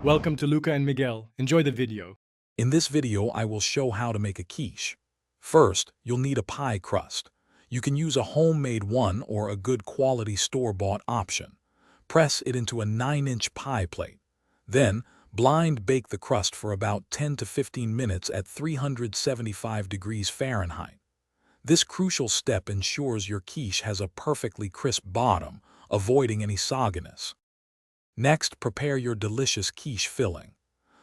Welcome to Luca and Miguel. Enjoy the video. In this video, I will show how to make a quiche. First, you'll need a pie crust. You can use a homemade one or a good quality store-bought option. Press it into a 9-inch pie plate. Then, blind bake the crust for about 10 to 15 minutes at 375 degrees Fahrenheit. This crucial step ensures your quiche has a perfectly crisp bottom, avoiding any sogginess. Next, prepare your delicious quiche filling.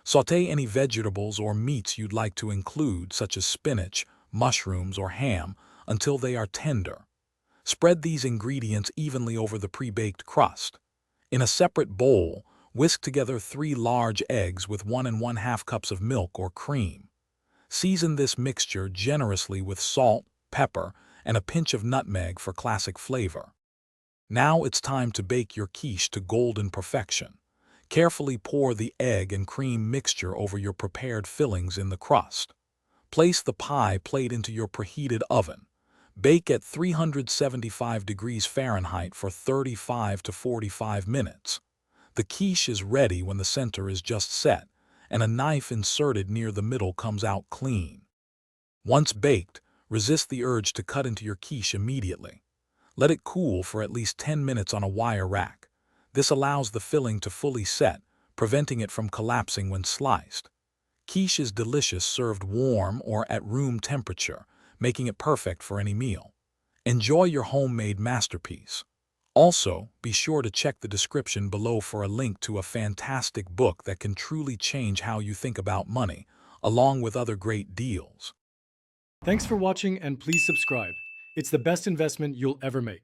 Sauté any vegetables or meats you'd like to include, such as spinach, mushrooms, or ham, until they are tender. Spread these ingredients evenly over the pre-baked crust. In a separate bowl, whisk together 3 large eggs with 1 1/2 cups of milk or cream. Season this mixture generously with salt, pepper, and a pinch of nutmeg for classic flavor. Now it's time to bake your quiche to golden perfection. Carefully pour the egg and cream mixture over your prepared fillings in the crust. Place the pie plate into your preheated oven. Bake at 375 degrees Fahrenheit for 35 to 45 minutes. The quiche is ready when the center is just set, and a knife inserted near the middle comes out clean. Once baked, resist the urge to cut into your quiche immediately. Let it cool for at least 10 minutes on a wire rack. This allows the filling to fully set, preventing it from collapsing when sliced. Quiche is delicious served warm or at room temperature, making it perfect for any meal. Enjoy your homemade masterpiece. Also, be sure to check the description below for a link to a fantastic book that can truly change how you think about money, along with other great deals. Thanks for watching and please subscribe. It's the best investment you'll ever make.